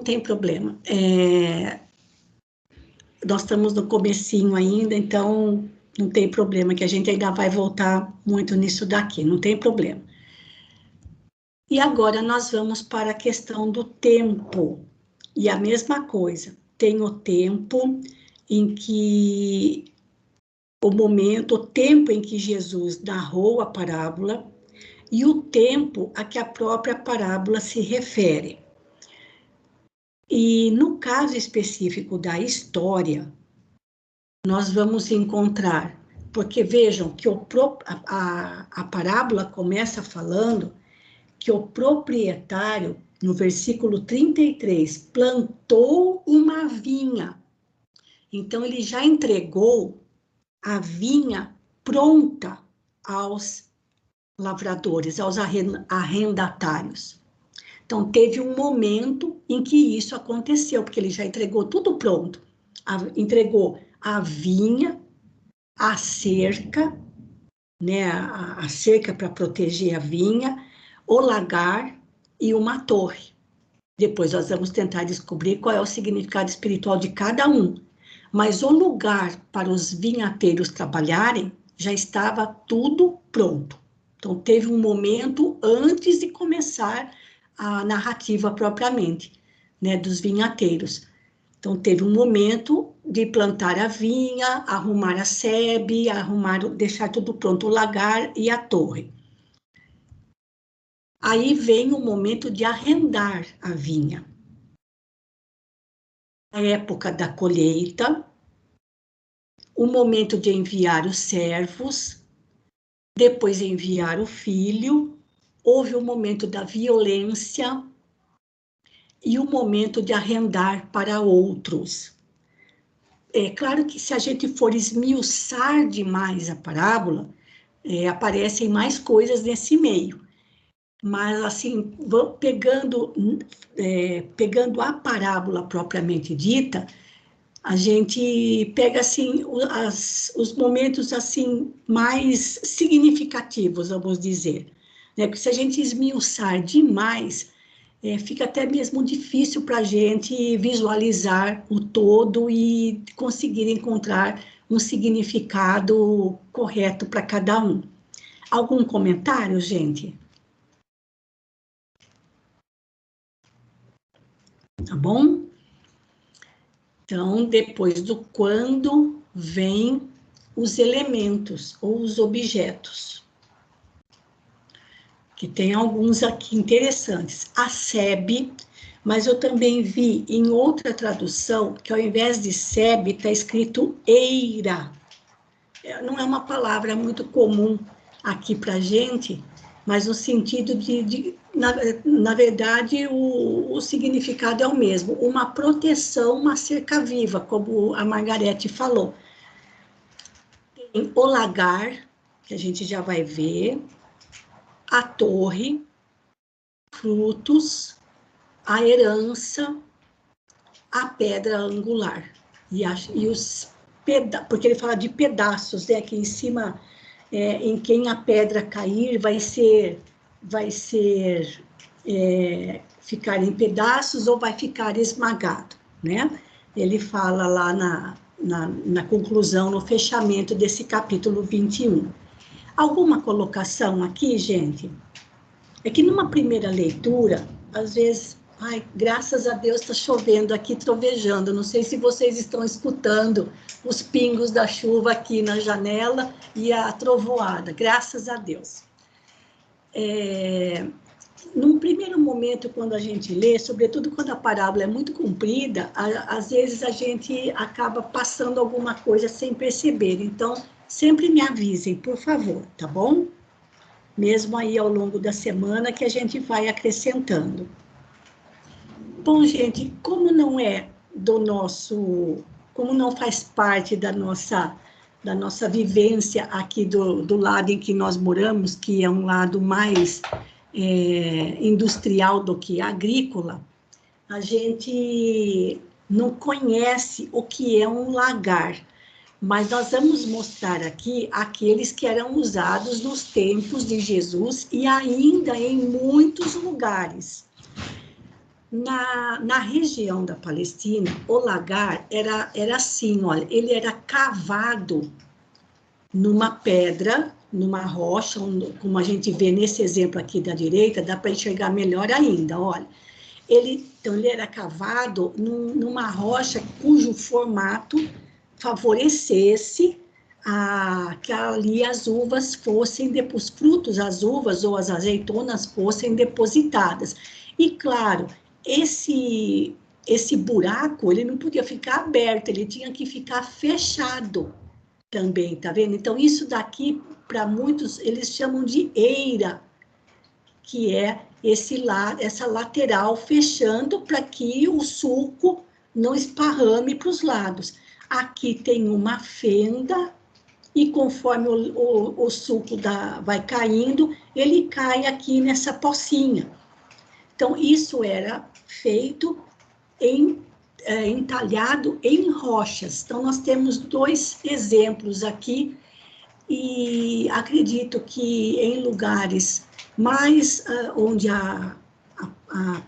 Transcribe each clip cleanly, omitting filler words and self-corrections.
tem problema. Nós estamos no comecinho ainda, então não tem problema, que a gente ainda vai voltar muito nisso daqui, não tem problema. E agora nós vamos para a questão do tempo. E a mesma coisa, tem o tempo em que, o tempo em que Jesus narrou a parábola e o tempo a que a própria parábola se refere. E no caso específico da história, nós vamos encontrar, porque vejam que a parábola começa falando que o proprietário, no versículo 33, plantou uma vinha. Então, ele já entregou a vinha pronta aos lavradores, aos arrendatários. Então, teve um momento em que isso aconteceu, porque ele já entregou tudo pronto. Entregou a vinha, a cerca, né, a cerca para proteger a vinha, o lagar e uma torre. Depois nós vamos tentar descobrir qual é o significado espiritual de cada um. Mas o lugar para os vinhateiros trabalharem já estava tudo pronto. Então, teve um momento antes de começar a narrativa propriamente, né, dos vinhateiros. Então, teve um momento de plantar a vinha, arrumar a sebe, deixar tudo pronto, o lagar e a torre. Aí vem o momento de arrendar a vinha. A época da colheita, o momento de enviar os servos, depois enviar o filho, houve o momento da violência e o momento de arrendar para outros. É claro que se a gente for esmiuçar demais a parábola, aparecem mais coisas nesse meio. Mas, assim, pegando a parábola propriamente dita, a gente pega, assim, os momentos, assim, mais significativos, vamos dizer. Né? Porque se a gente esmiuçar demais, fica até mesmo difícil para a gente visualizar o todo e conseguir encontrar um significado correto para cada um. Algum comentário, gente? Tá bom? Então, depois do quando, vem os elementos ou os objetos. Que tem alguns aqui interessantes. A sebe, mas eu também vi em outra tradução que ao invés de sebe está escrito eira. Não é uma palavra muito comum aqui para a gente, mas no sentido na verdade, o significado é o mesmo, uma proteção, uma cerca viva, como a Margarete falou. Tem o lagar, que a gente já vai ver, a torre, frutos, a herança, a pedra angular, e os porque ele fala de pedaços, né, que em cima, em quem a pedra cair, vai ficar em pedaços ou vai ficar esmagado, né? Ele fala lá na conclusão, no fechamento desse capítulo 21. Alguma colocação aqui, gente? É que numa primeira leitura, às vezes, graças a Deus está chovendo aqui, trovejando. Não sei se vocês estão escutando os pingos da chuva aqui na janela e a trovoada, graças a Deus. Num primeiro momento, quando a gente lê, sobretudo quando a parábola é muito comprida, às vezes a gente acaba passando alguma coisa sem perceber. Então, sempre me avisem, por favor, tá bom? Mesmo aí ao longo da semana que a gente vai acrescentando. Bom, gente, como não faz parte da nossa vivência aqui do lado em que nós moramos, que é um lado mais industrial do que agrícola, a gente não conhece o que é um lagar. Mas nós vamos mostrar aqui aqueles que eram usados nos tempos de Jesus e ainda em muitos lugares. Na região da Palestina, o lagar era assim, olha, ele era cavado numa pedra, numa rocha, como a gente vê nesse exemplo aqui da direita, dá para enxergar melhor ainda, olha. Então, ele era cavado numa rocha cujo formato favorecesse que ali as uvas fossem, os frutos, as uvas ou as azeitonas fossem depositadas. E, claro, esse buraco, ele não podia ficar aberto, ele tinha que ficar fechado também, tá vendo? Então, isso daqui, para muitos, eles chamam de eira, que é essa lateral fechando para que o suco não esparrame para os lados. Aqui tem uma fenda e conforme o suco vai caindo, ele cai aqui nessa pocinha. Então, isso era feito entalhado em rochas. Então, nós temos 2 exemplos aqui, e acredito que em lugares mais onde a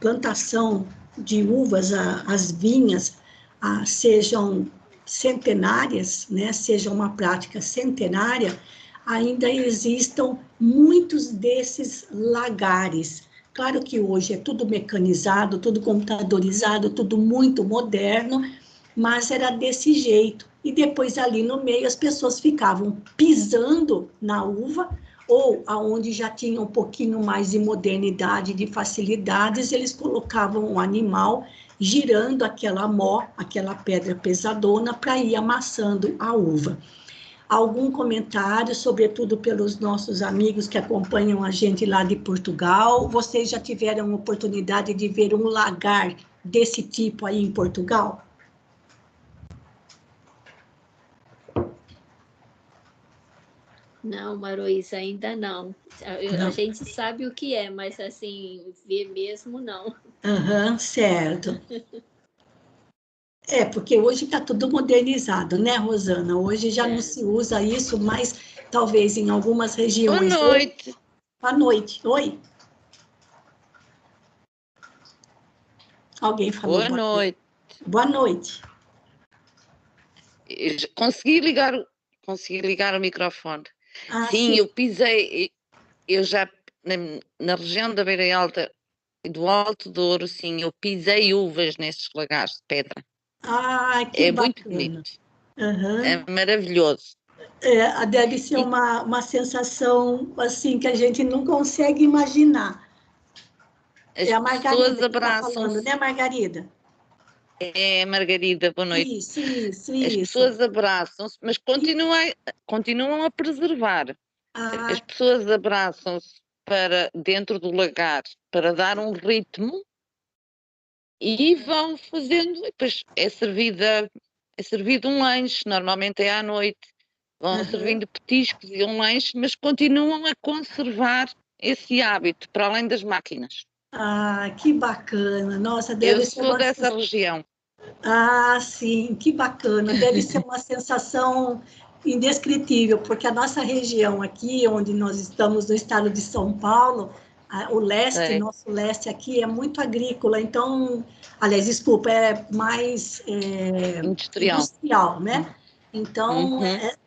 plantação de uvas, as vinhas, sejam centenárias, né, seja uma prática centenária, ainda existam muitos desses lagares. Claro que hoje é tudo mecanizado, tudo computadorizado, tudo muito moderno, mas era desse jeito. E depois ali no meio as pessoas ficavam pisando na uva, ou aonde já tinha um pouquinho mais de modernidade, de facilidades, eles colocavam o animal girando aquela mó, aquela pedra pesadona, para ir amassando a uva. Algum comentário, sobretudo pelos nossos amigos que acompanham a gente lá de Portugal? Vocês já tiveram oportunidade de ver um lagar desse tipo aí em Portugal? Não, Maroísa, ainda não. A gente sabe o que é, mas assim, ver mesmo não. Certo. Porque hoje está tudo modernizado, né, Rosana? Hoje já não se usa isso, mas talvez em algumas regiões. Boa noite. Boa noite. Oi? Alguém falou boa noite. Boa noite. Consegui ligar o microfone. Sim, eu pisei, eu já na região da Beira Alta e do Alto Douro, sim, eu pisei uvas nesses lagares de pedra. que bacana. Muito bonito. É maravilhoso. Deve ser uma sensação assim que a gente não consegue imaginar. As a Margarida pessoas que está abraçam-se. falando, né, Margarida? É, Margarida, boa noite. Isso. As pessoas abraçam-se, mas continuam a preservar. As pessoas abraçam-se para dentro do lagar para dar um ritmo e vão fazendo. Depois é servido um lanche, normalmente é à noite. Vão servindo petiscos e um lanche, mas continuam a conservar esse hábito para além das máquinas. Que bacana. Nossa, Eu sou dessa região. Sim, que bacana. Deve ser uma sensação indescritível, porque a nossa região aqui, onde nós estamos no estado de São Paulo, o leste, nosso leste aqui é muito agrícola, então, aliás, desculpa, é mais industrial, né? Então,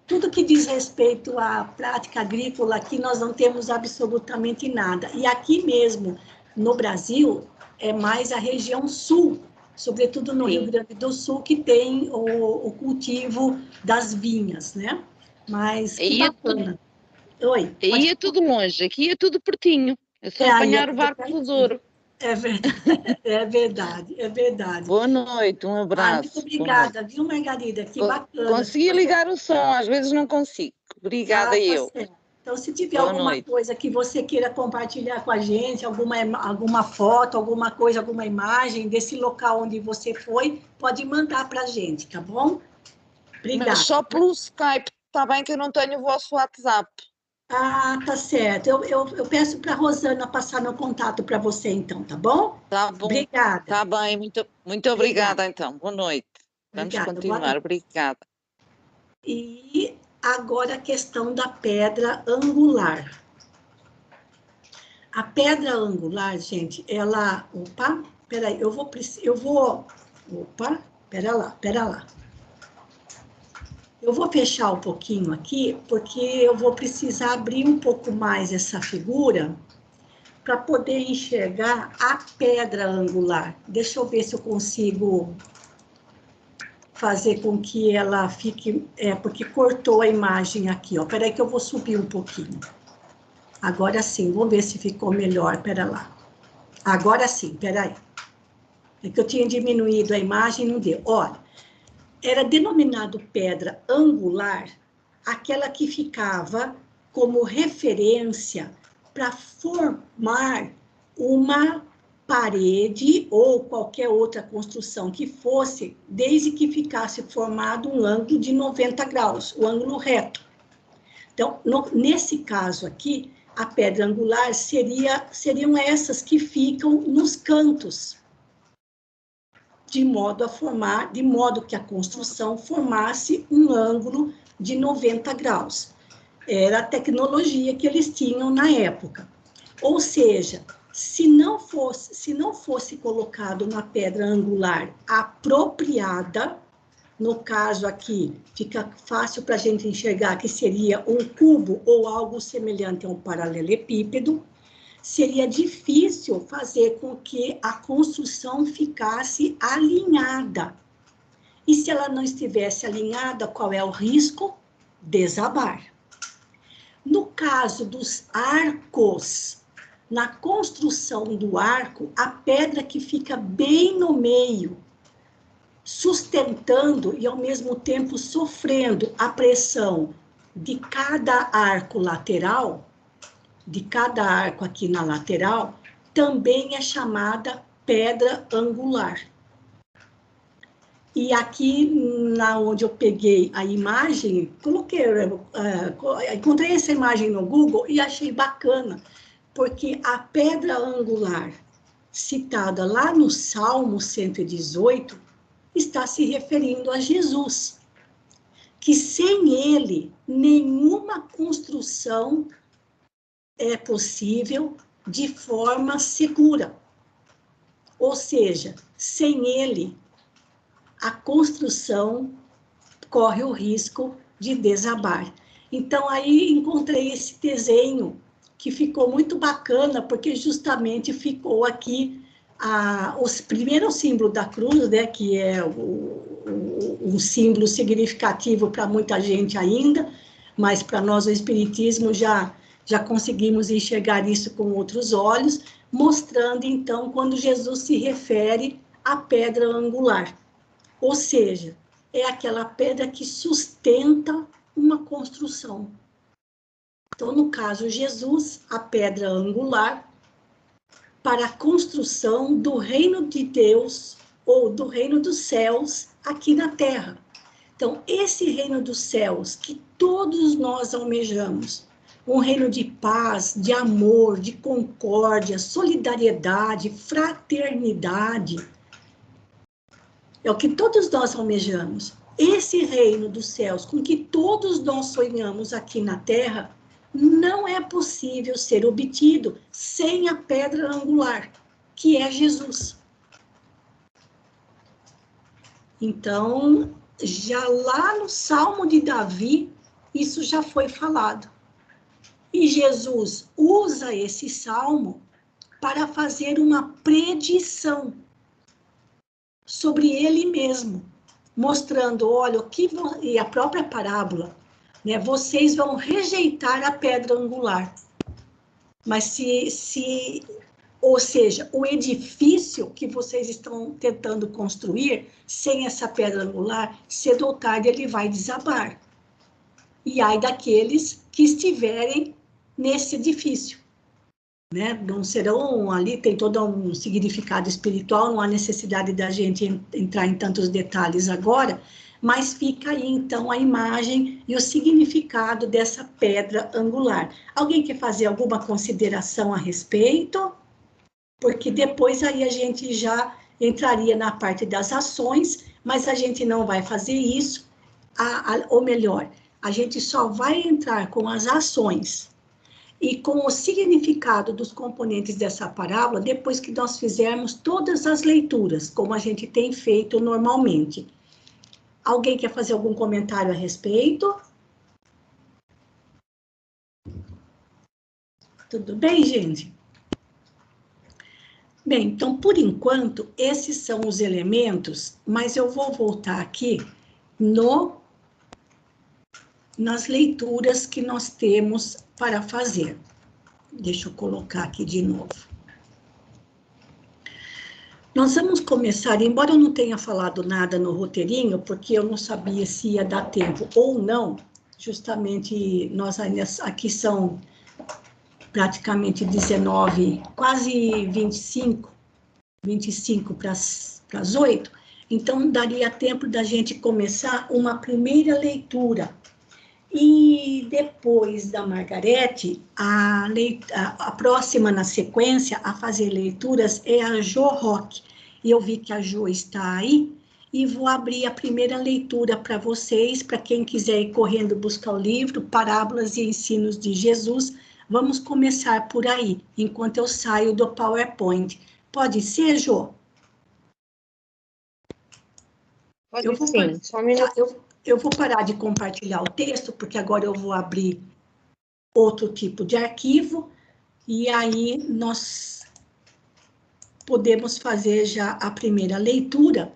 tudo que diz respeito à prática agrícola aqui, nós não temos absolutamente nada. E aqui mesmo, no Brasil, é mais a região sul, sobretudo no Rio Grande do Sul, que tem o cultivo das vinhas, né? Mas que bacana. Oi. Aí é tudo longe, aqui é tudo pertinho. É só apanhar o barco do Douro. É verdade. Boa noite, um abraço. Muito obrigada, viu, Margarida? Que bacana. Consegui ligar o som, às vezes não consigo. Obrigada eu. Certo. Então, se tiver alguma coisa que você queira compartilhar com a gente, alguma foto, alguma coisa, alguma imagem desse local onde você foi, pode mandar para a gente, tá bom? Obrigada. Mas só pelo Skype, está bem que eu não tenho o vosso WhatsApp. Tá certo. Eu peço para a Rosana passar meu contato para você, então, tá bom? Tá bom. Obrigada. Tá bem, muito obrigada, então. Boa noite. Vamos continuar. Obrigada. E agora a questão da pedra angular. A pedra angular, gente, ela... Opa, Peraí, opa, pera lá. Eu vou fechar um pouquinho aqui, porque eu vou precisar abrir um pouco mais essa figura para poder enxergar a pedra angular. Deixa eu ver se eu consigo fazer com que ela fique... porque cortou a imagem aqui, ó. Peraí que eu vou subir um pouquinho. Agora sim, vou ver se ficou melhor, pera lá. Agora sim, peraí. É que eu tinha diminuído a imagem e não deu. Olha, era denominado pedra angular aquela que ficava como referência para formar uma parede ou qualquer outra construção que fosse, desde que ficasse formado um ângulo de 90 graus, o ângulo reto. Então, nesse caso aqui, a pedra angular seriam essas que ficam nos cantos, de modo que a construção formasse um ângulo de 90 graus. Era a tecnologia que eles tinham na época. Ou seja, se não fosse colocado uma pedra angular apropriada, no caso aqui, fica fácil para a gente enxergar que seria um cubo ou algo semelhante a um paralelepípedo, seria difícil fazer com que a construção ficasse alinhada. E se ela não estivesse alinhada, qual é o risco? Desabar. No caso dos arcos, na construção do arco, a pedra que fica bem no meio, sustentando e ao mesmo tempo sofrendo a pressão de cada arco lateral, de cada arco aqui na lateral, também é chamada pedra angular. E aqui, onde eu peguei a imagem, encontrei essa imagem no Google e achei bacana, porque a pedra angular citada lá no Salmo 118 está se referindo a Jesus, que sem ele, nenhuma construção é possível de forma segura. Ou seja, sem ele, a construção corre o risco de desabar. Então, aí encontrei esse desenho que ficou muito bacana, porque justamente ficou aqui os primeiros símbolos da cruz, né, que é um símbolo significativo para muita gente ainda, mas para nós o Espiritismo já conseguimos enxergar isso com outros olhos, mostrando, então, quando Jesus se refere à pedra angular. Ou seja, é aquela pedra que sustenta uma construção. Então, no caso, Jesus, a pedra angular, para a construção do reino de Deus, ou do reino dos céus, aqui na Terra. Então, esse reino dos céus, que todos nós almejamos, um reino de paz, de amor, de concórdia, solidariedade, fraternidade. É o que todos nós almejamos. Esse reino dos céus, com que todos nós sonhamos aqui na Terra, não é possível ser obtido sem a pedra angular, que é Jesus. Então, já lá no Salmo de Davi, isso já foi falado. E Jesus usa esse salmo para fazer uma predição sobre ele mesmo, mostrando, olha, e a própria parábola, né, vocês vão rejeitar a pedra angular. Mas ou seja, o edifício que vocês estão tentando construir, sem essa pedra angular, cedo ou tarde ele vai desabar. E ai daqueles que estiverem nesse edifício, né? Não serão ali, tem todo um significado espiritual, não há necessidade da gente entrar em tantos detalhes agora, mas fica aí, então, a imagem e o significado dessa pedra angular. Alguém quer fazer alguma consideração a respeito? Porque depois aí a gente já entraria na parte das ações, mas a gente não vai fazer isso, ou melhor, a gente só vai entrar com as ações e com o significado dos componentes dessa parábola, depois que nós fizermos todas as leituras, como a gente tem feito normalmente. Alguém quer fazer algum comentário a respeito? Tudo bem, gente? Bem, então, por enquanto, esses são os elementos, mas eu vou voltar aqui nas leituras que nós temos para fazer. Deixa eu colocar aqui de novo. Nós vamos começar, embora eu não tenha falado nada no roteirinho, porque eu não sabia se ia dar tempo ou não, justamente nós ainda aqui são praticamente 19, quase 25 para as 8, então daria tempo da gente começar uma primeira leitura. E depois da Margarete, a próxima na sequência a fazer leituras é a Jo Roque. E eu vi que a Jo está aí, e vou abrir a primeira leitura para vocês, para quem quiser ir correndo buscar o livro, Parábolas e Ensinos de Jesus. Vamos começar por aí, enquanto eu saio do PowerPoint. Pode ser, Jo? Pode sim, só um minuto. Eu vou parar de compartilhar o texto, porque agora eu vou abrir outro tipo de arquivo, e aí nós podemos fazer já a primeira leitura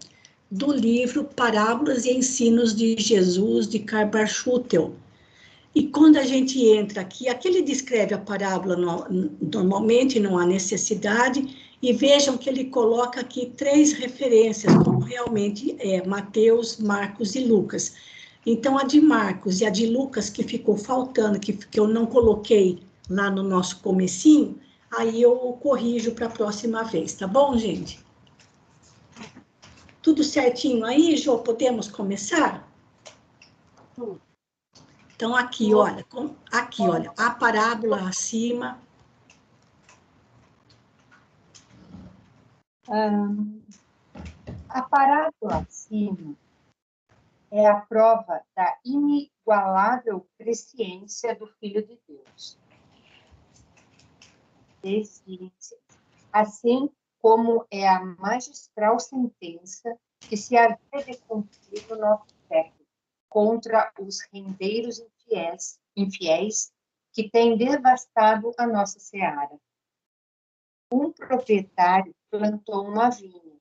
do livro Parábolas e Ensinos de Jesus, de Karl Schutel. E quando a gente entra aqui, aqui ele descreve a parábola normalmente, não há necessidade, e vejam que ele coloca aqui 3 referências, como realmente é Mateus, Marcos e Lucas. Então, a de Marcos e a de Lucas, que ficou faltando, que eu não coloquei lá no nosso comecinho, aí eu corrijo para a próxima vez, tá bom, gente? Tudo certinho aí, Jô? Podemos começar? Então, aqui, olha, a parábola acima. A parábola acima é a prova da inigualável presciência do Filho de Deus. Assim como é a magistral sentença que se havia de cumprir no nosso século contra os rendeiros infiéis que têm devastado a nossa seara. Um proprietário plantou uma vinha,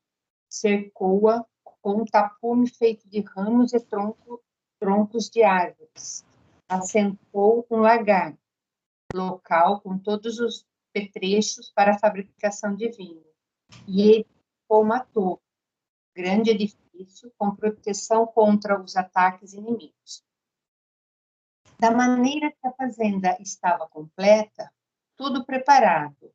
cercou-a com um tapume feito de ramos e troncos de árvores. Assentou um lagar, local com todos os petrechos para a fabricação de vinho. E edificou uma torre, grande edifício com proteção contra os ataques inimigos. Da maneira que a fazenda estava completa, tudo preparado,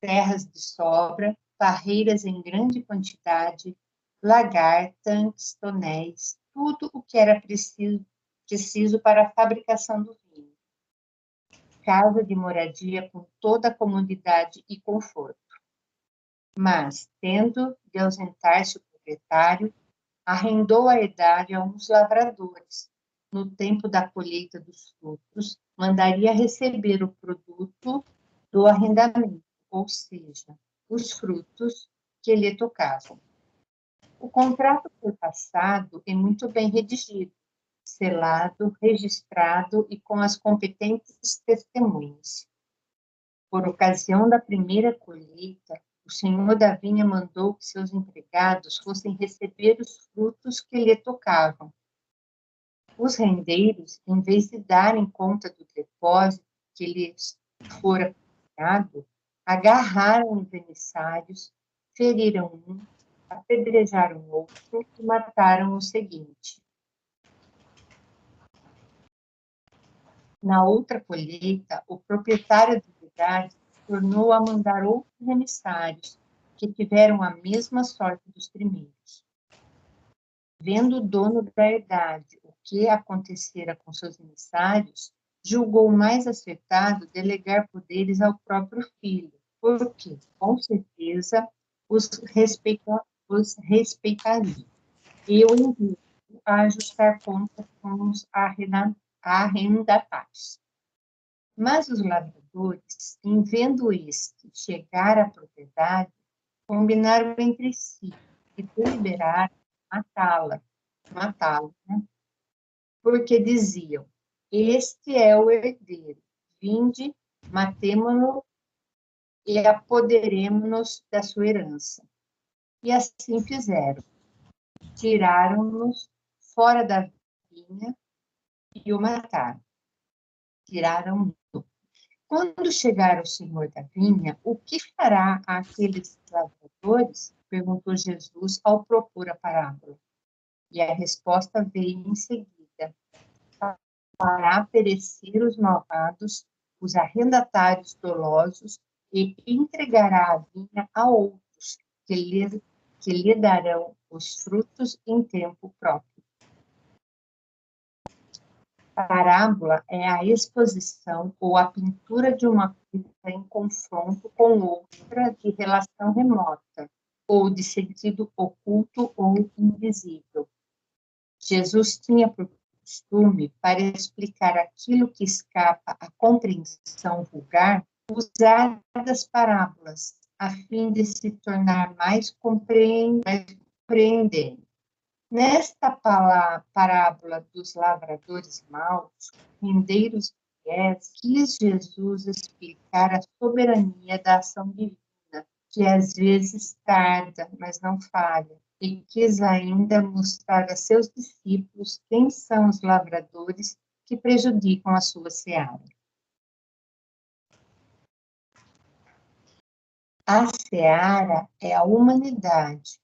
terras de sobra, parreiras em grande quantidade, lagar, tanques, tonéis, tudo o que era preciso para a fabricação do vinho. Casa de moradia com toda a comodidade e conforto. Mas, tendo de ausentar-se o proprietário, arrendou a herdade a uns lavradores. No tempo da colheita dos frutos, mandaria receber o produto do arrendamento, ou seja, os frutos que lhe tocavam. O contrato foi passado e muito bem redigido, selado, registrado e com as competentes testemunhas. Por ocasião da primeira colheita, o senhor da vinha mandou que seus empregados fossem receber os frutos que lhe tocavam. Os rendeiros, em vez de darem conta do depósito que lhes fora confiado, agarraram os emissários, feriram um, apedrejaram outro e mataram o seguinte. Na outra colheita, o proprietário da cidade tornou a mandar outros emissários, que tiveram a mesma sorte dos primeiros. Vendo o dono da herdade o que acontecera com seus emissários, julgou mais acertado delegar poderes ao próprio filho, porque, com certeza, os respeitaria. E o enviou a ajustar contas com os arrendatários. Mas os lavradores lavradores, em vendo este chegar à propriedade, combinaram entre si e deliberaram matá-lo, né? Porque diziam, este é o herdeiro, vinde, matemo-lo e apoderemo-nos da sua herança. E assim fizeram. Tiraram-nos fora da vinha e o mataram. Tiraram-no. Quando chegar o senhor da vinha, o que fará àqueles lavradores? Perguntou Jesus ao propor a parábola. E a resposta veio em seguida. Fará perecer os malvados, os arrendatários dolosos, e entregará a vinha a outros, que lhe darão os frutos em tempo próprio. A parábola é a exposição ou a pintura de uma coisa em confronto com outra de relação remota, ou de sentido oculto ou invisível. Jesus tinha por costume, para explicar aquilo que escapa à compreensão vulgar, usar das parábolas, a fim de se tornar mais compreendente. Nesta parábola dos lavradores maus, rendeiros fiéis, quis Jesus explicar a soberania da ação divina, que às vezes tarda, mas não falha, e quis ainda mostrar a seus discípulos quem são os lavradores que prejudicam a sua seara. A seara é a humanidade,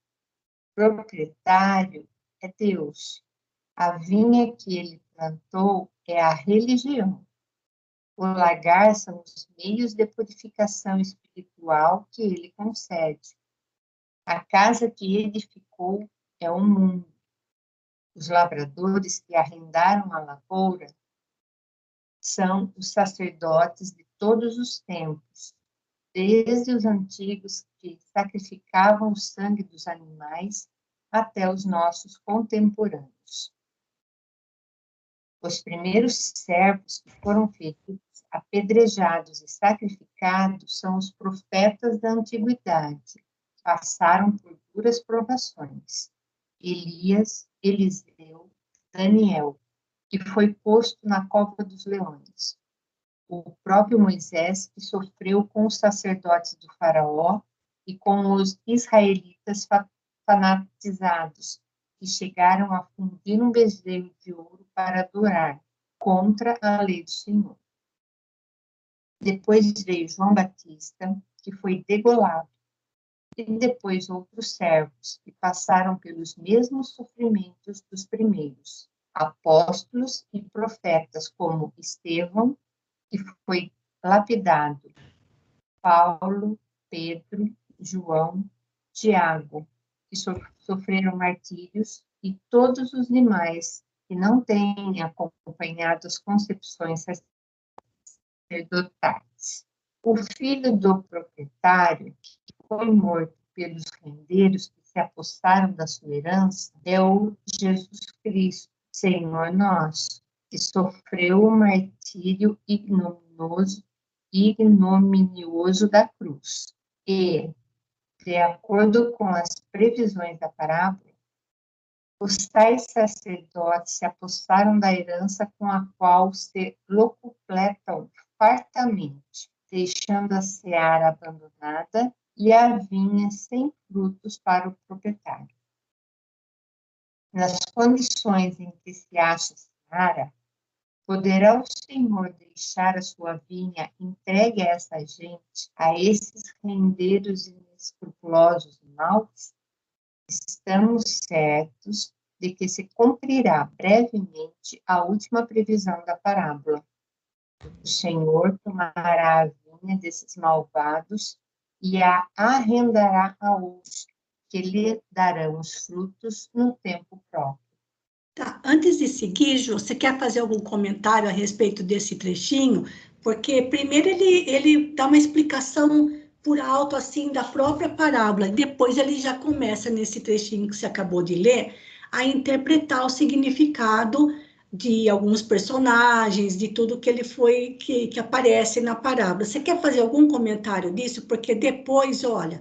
o proprietário é Deus. A vinha que ele plantou é a religião. O lagar são os meios de purificação espiritual que ele concede. A casa que edificou é o mundo. Os lavradores que arrendaram a lavoura são os sacerdotes de todos os tempos, desde os antigos que sacrificavam o sangue dos animais até os nossos contemporâneos. Os primeiros servos que foram feridos, apedrejados e sacrificados são os profetas da antiguidade. Passaram por duras provações. Elias, Eliseu, Daniel, que foi posto na cova dos leões. O próprio Moisés, que sofreu com os sacerdotes do faraó e com os israelitas fanatizados, que chegaram a fundir um bezerro de ouro para adorar, contra a lei do Senhor. Depois veio João Batista, que foi degolado, e depois outros servos, que passaram pelos mesmos sofrimentos dos primeiros, apóstolos e profetas, como Estevão, que foi lapidado, Paulo, Pedro, João, Tiago, que sofreram martírios, e todos os demais que não têm acompanhado as concepções sacerdotais. O filho do proprietário, que foi morto pelos rendeiros que se apossaram da sua herança, é o Jesus Cristo, Senhor nosso, que sofreu o martírio ignominioso da cruz. E, de acordo com as previsões da parábola, os tais sacerdotes se apossaram da herança com a qual se locupletam fartamente, deixando a seara abandonada e a vinha sem frutos para o proprietário. Nas condições em que se acha a seara, poderá o Senhor deixar a sua vinha entregue a essa gente, a esses rendeiros inescrupulosos e maus? Estamos certos de que se cumprirá brevemente a última previsão da parábola. O Senhor tomará a vinha desses malvados e a arrendará a outros, que lhe darão os frutos no tempo próprio. Tá, antes de seguir, Ju, você quer fazer algum comentário a respeito desse trechinho? Porque primeiro ele dá uma explicação por alto, assim, da própria parábola, e depois ele já começa, nesse trechinho que você acabou de ler, a interpretar o significado de alguns personagens, de tudo que ele foi, que aparece na parábola. Você quer fazer algum comentário disso? Porque depois, olha,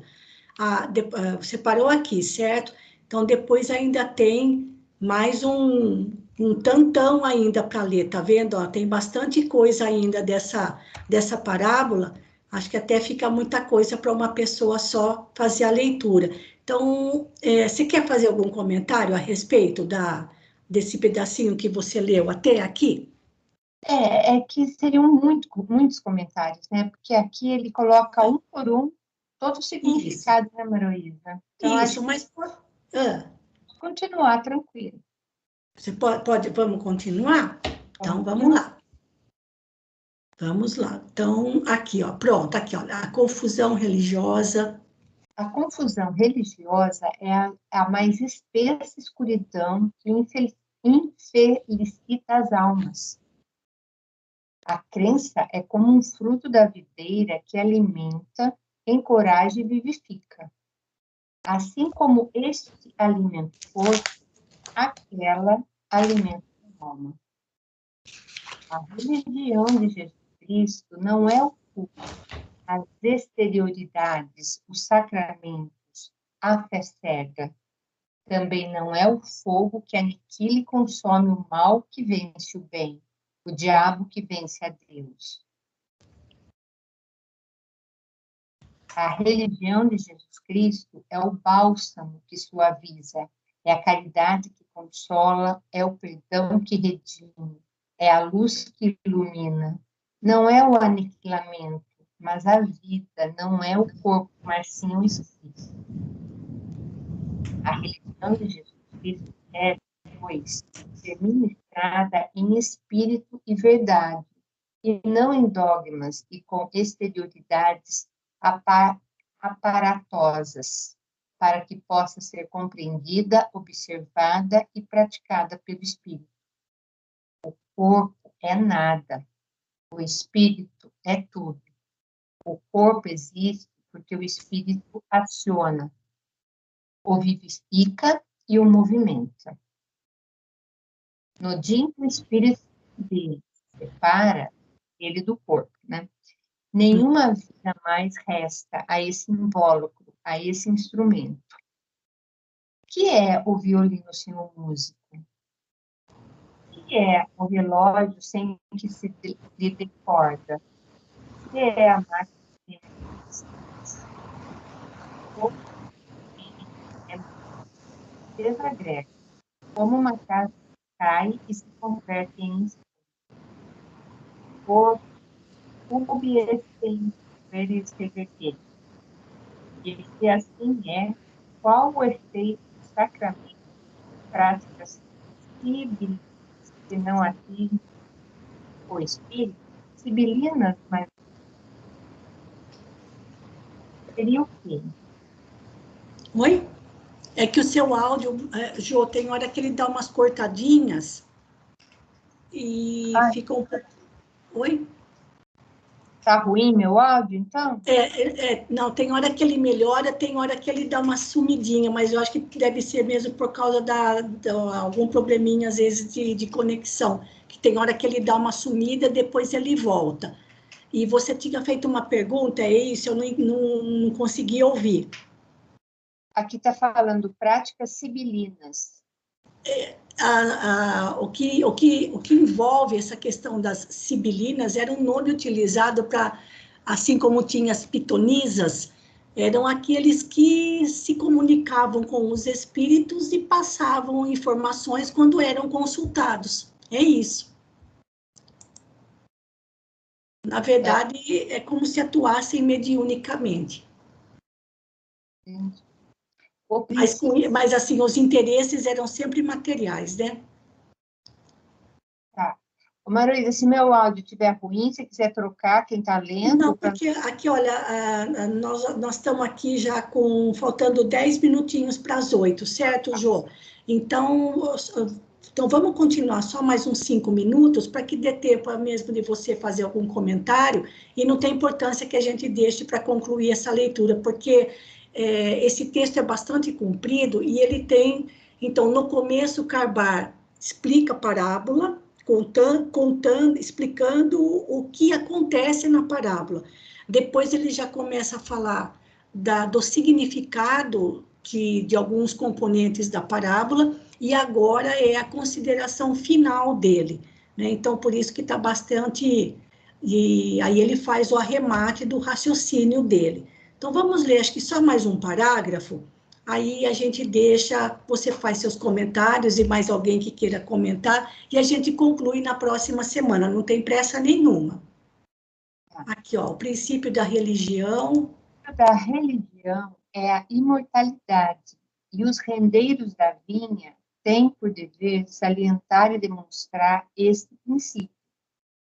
você parou aqui, certo? Então, depois ainda tem mais um tantão ainda para ler, tá vendo? Ó, tem bastante coisa ainda dessa parábola, acho que até fica muita coisa para uma pessoa só fazer a leitura. Então, você quer fazer algum comentário a respeito desse pedacinho que você leu até aqui? É que seriam muitos comentários, né? Porque aqui ele coloca um por um todo o significado, né, Maroísa? Então, Isso, mas... continuar tranquilo. Você vamos continuar? Então, vamos lá. Vamos lá. Então, aqui, ó, pronto, aqui, ó, a confusão religiosa. A confusão religiosa é a mais espessa escuridão que infelicita as almas. A crença é como um fruto da videira que alimenta, encoraja e vivifica. Assim como este alimenta o corpo, aquela alimenta a alma. A religião de Jesus Cristo não é o culto, as exterioridades, os sacramentos, a fé cega. Também não é o fogo que aniquila e consome o mal que vence o bem, o diabo que vence a Deus. A religião de Jesus Cristo é o bálsamo que suaviza, é a caridade que consola, é o perdão que redime, é a luz que ilumina. Não é o aniquilamento, mas a vida, não é o corpo, mas sim o espírito. A religião de Jesus Cristo deve, pois, ser ministrada em espírito e verdade, e não em dogmas e com exterioridades aparatosas, para que possa ser compreendida, observada e praticada pelo espírito. O corpo é nada, o espírito é tudo. O corpo existe porque o espírito aciona, o vivifica e o movimenta. No dia em que o espírito se separa, ele do corpo, né? Nenhuma vida mais resta a esse invólucro, a esse instrumento. O que é o violino sem o músico? O que é o relógio sem que se lhe dê corda? O que é a máquina sem desagrega, como uma casa cai e se converte em obedecente, reverter. E se assim é, qual o efeito do sacramento, práticas sibilinas, se não atingem o espírito? Sibilinas, mas seria o quê? Oi? É que o seu áudio, Jô, tem hora que ele dá umas cortadinhas e fica um pouco... Oi? Tá ruim meu áudio, então? Não, tem hora que ele melhora, tem hora que ele dá uma sumidinha, mas eu acho que deve ser mesmo por causa algum probleminha, às vezes, de conexão, que tem hora que ele dá uma sumida, depois ele volta. E você tinha feito uma pergunta, é isso? Eu não consegui ouvir. Aqui está falando práticas sibilinas. O que envolve essa questão das sibilinas era um nome utilizado para, assim como tinha as pitonisas, eram aqueles que se comunicavam com os espíritos e passavam informações quando eram consultados. É isso. Na verdade, é como se atuassem mediunicamente. Mas, assim, os interesses eram sempre materiais, né? Tá. Maroísa, se meu áudio estiver ruim, se quiser trocar, quem está lendo... Não, porque aqui, olha, nós estamos aqui já faltando 10 minutinhos para as 8, certo, Jô? Então, vamos continuar só mais uns 5 minutos para que dê tempo mesmo de você fazer algum comentário e não tem importância que a gente deixe para concluir essa leitura, porque esse texto é bastante comprido e ele tem... Então, no começo, Carbar explica a parábola, explicando o que acontece na parábola. Depois ele já começa a falar do significado de alguns componentes da parábola, e agora é a consideração final dele, né? Então, por isso que está bastante... E aí ele faz o arremate do raciocínio dele. Então, vamos ler, acho que só mais um parágrafo, aí a gente deixa, você faz seus comentários e mais alguém que queira comentar, e a gente conclui na próxima semana, não tem pressa nenhuma. Aqui, ó, o princípio da religião. Da religião é a imortalidade, e os rendeiros da vinha têm por dever salientar e demonstrar este princípio,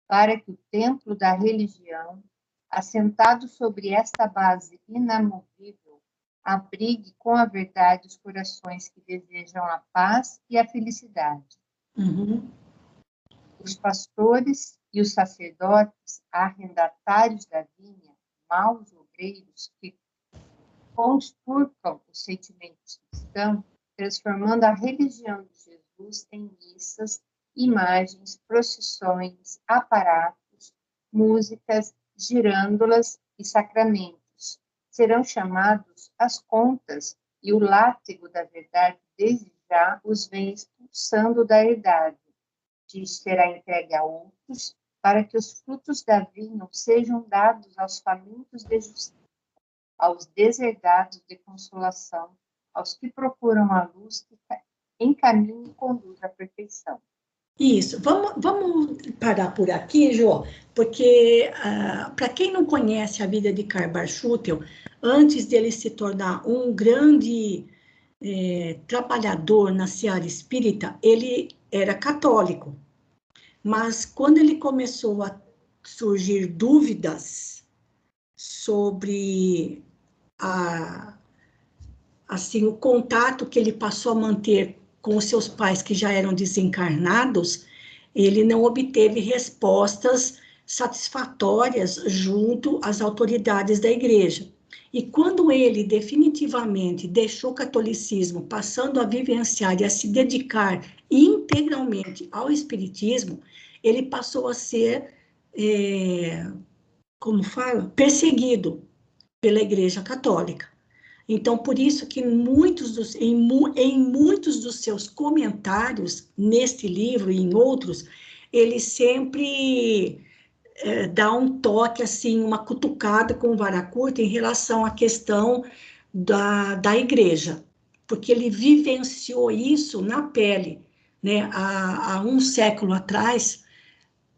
para que o templo da religião, assentado sobre esta base inamovível, abrigue com a verdade os corações que desejam a paz e a felicidade. Uhum. Os pastores e os sacerdotes, arrendatários da vinha, maus obreiros que conspurcam os sentimentos cristãos, transformando a religião de Jesus em missas, imagens, procissões, aparatos, músicas, girândolas e sacramentos. Serão chamados às contas, e o látego da verdade desde já os vem expulsando da herdade, que será entregue a outros, para que os frutos da vinha sejam dados aos famintos de justiça, aos deserdados de consolação, aos que procuram a luz que encaminha e conduz à perfeição. Isso, vamos parar por aqui, Jô, porque para quem não conhece a vida de Karl Barth-Schutel, antes dele se tornar um grande trabalhador na seara espírita, ele era católico, mas quando ele começou a surgir dúvidas sobre assim, o contato que ele passou a manter com os seus pais que já eram desencarnados, ele não obteve respostas satisfatórias junto às autoridades da igreja. E quando ele definitivamente deixou o catolicismo, passando a vivenciar e a se dedicar integralmente ao espiritismo, ele passou a ser, como fala, perseguido pela Igreja Católica. Então, por isso que em muitos dos seus comentários, neste livro e em outros, ele sempre dá um toque, assim, uma cutucada com vara curta em relação à questão da igreja, porque ele vivenciou isso na pele, né? Há um século atrás,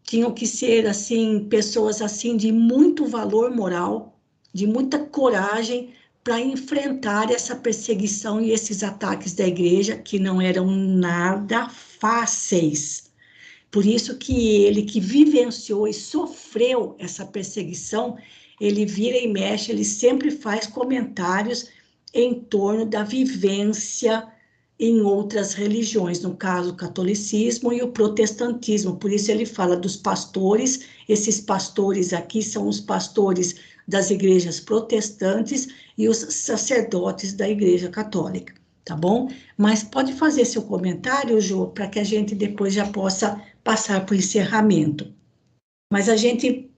tinham que ser, assim, pessoas, assim, de muito valor moral, de muita coragem, para enfrentar essa perseguição e esses ataques da igreja, que não eram nada fáceis. Por isso que ele, que vivenciou e sofreu essa perseguição, ele vira e mexe, ele sempre faz comentários em torno da vivência em outras religiões, no caso o catolicismo e o protestantismo. Por isso ele fala dos pastores, esses pastores aqui são os pastores das igrejas protestantes e os sacerdotes da igreja católica, tá bom? Mas pode fazer seu comentário, Jô, para que a gente depois já possa passar para o encerramento. Mas a gente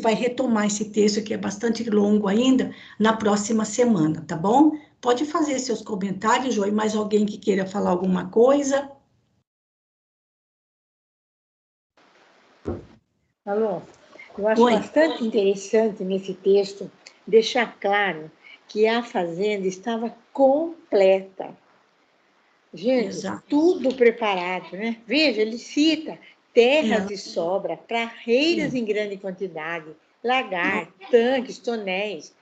vai retomar esse texto, que é bastante longo ainda, na próxima semana, tá bom? Pode fazer seus comentários, Jô, e mais alguém que queira falar alguma coisa? Alô, eu acho bastante interessante nesse texto deixar claro que a fazenda estava completa. Gente, exato, tudo preparado, né? Veja, ele cita terras de sobra, parreiras em grande quantidade, lagar, tanques, tonéis,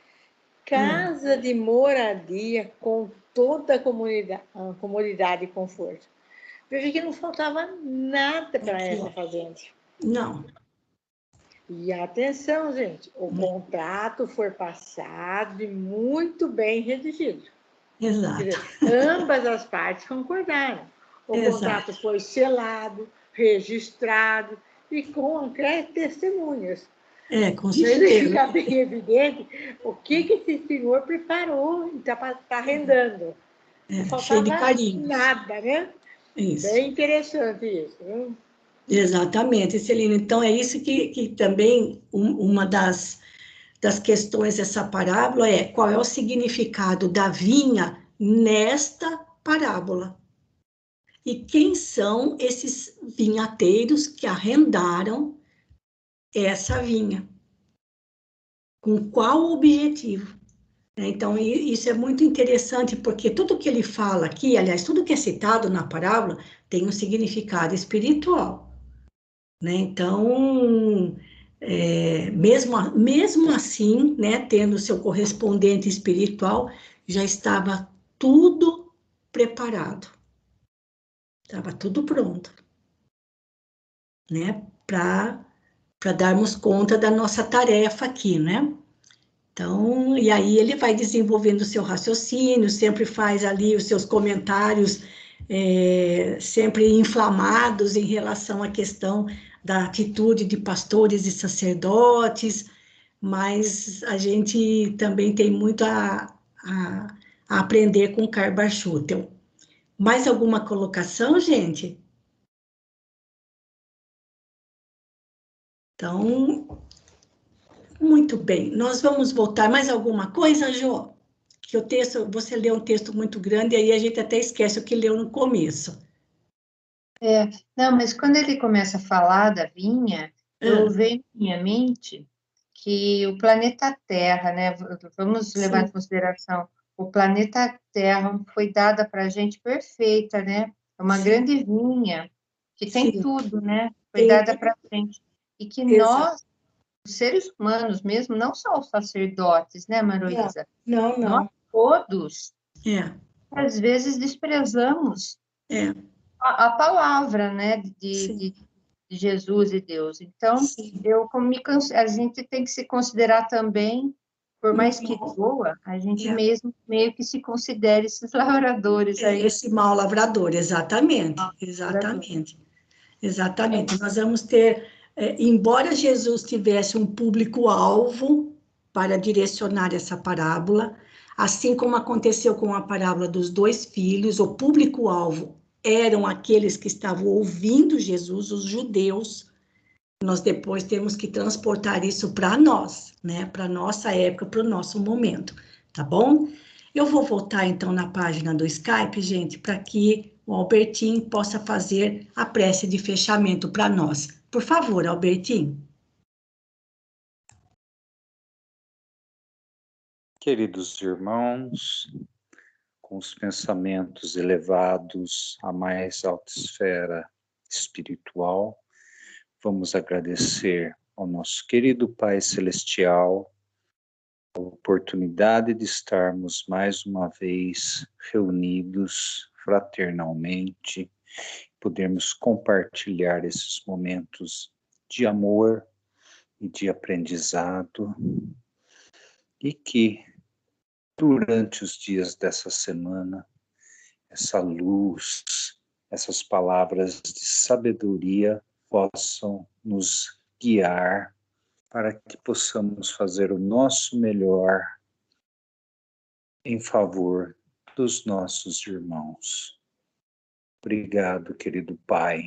casa de moradia com toda a comodidade e conforto. Veja que não faltava nada para essa fazenda. Não. E atenção, gente, o contrato foi passado e muito bem redigido. Exato. Dizer, ambas as partes concordaram. O contrato foi selado, registrado e com testemunhas. Com certeza. Isso fica bem evidente o que esse senhor preparou e está arrendando. Não faltava cheio de carinho. Nada, né? Isso. Bem interessante isso. Viu? Exatamente, Celina. Então, é isso que também uma das questões dessa parábola é qual é o significado da vinha nesta parábola. E quem são esses vinhateiros que arrendaram essa vinha? Com qual objetivo? Então, isso é muito interessante, porque tudo que ele fala aqui, aliás, tudo que é citado na parábola, tem um significado espiritual, né? Então, mesmo assim, né, tendo seu correspondente espiritual, já estava tudo preparado, estava tudo pronto, né, para darmos conta da nossa tarefa aqui, né? Então, e aí ele vai desenvolvendo o seu raciocínio, sempre faz ali os seus comentários, sempre inflamados em relação à questão da atitude de pastores e sacerdotes, mas a gente também tem muito a aprender com Karl Barchutel. Mais alguma colocação, gente? Então, muito bem. Nós vamos voltar. Mais alguma coisa, Jô? Que o texto, você leu um texto muito grande, e aí a gente até esquece o que leu no começo. Não, mas quando ele começa a falar da vinha, eu vejo em minha mente que o planeta Terra, né? Vamos levar em consideração, o planeta Terra foi dada para a gente perfeita, né? É uma grande vinha que tem tudo, né? Foi dada para a gente. E que nós, os seres humanos mesmo, não só os sacerdotes, né, Maroísa? Não. Nós todos, às vezes, desprezamos a palavra, né, de Jesus e Deus. Então, a gente tem que se considerar também, por mais que doa, a gente mesmo meio que se considere esses lavradores aí. Esse mau lavrador, exatamente. Nós vamos ter, embora Jesus tivesse um público-alvo para direcionar essa parábola, assim como aconteceu com a parábola dos 2 filhos, o público-alvo eram aqueles que estavam ouvindo Jesus, os judeus. Nós depois temos que transportar isso para nós, né? Para a nossa época, para o nosso momento, tá bom? Eu vou voltar, então, na página do Skype, gente, para que o Albertinho possa fazer a prece de fechamento para nós. Por favor, Albertinho. Queridos irmãos, com os pensamentos elevados à mais alta esfera espiritual, vamos agradecer ao nosso querido Pai Celestial a oportunidade de estarmos mais uma vez reunidos fraternalmente, podermos compartilhar esses momentos de amor e de aprendizado, e que durante os dias dessa semana, essa luz, essas palavras de sabedoria possam nos guiar para que possamos fazer o nosso melhor em favor dos nossos irmãos. Obrigado, querido Pai.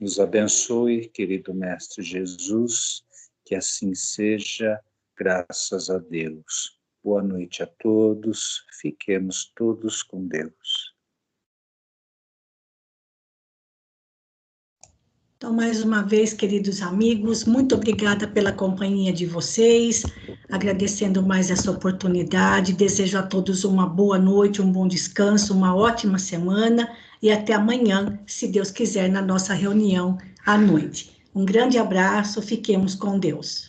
Nos abençoe, querido Mestre Jesus, que assim seja, graças a Deus. Boa noite a todos, fiquemos todos com Deus. Então, mais uma vez, queridos amigos, muito obrigada pela companhia de vocês, agradecendo mais essa oportunidade, desejo a todos uma boa noite, um bom descanso, uma ótima semana, e até amanhã, se Deus quiser, na nossa reunião à noite. Um grande abraço, fiquemos com Deus.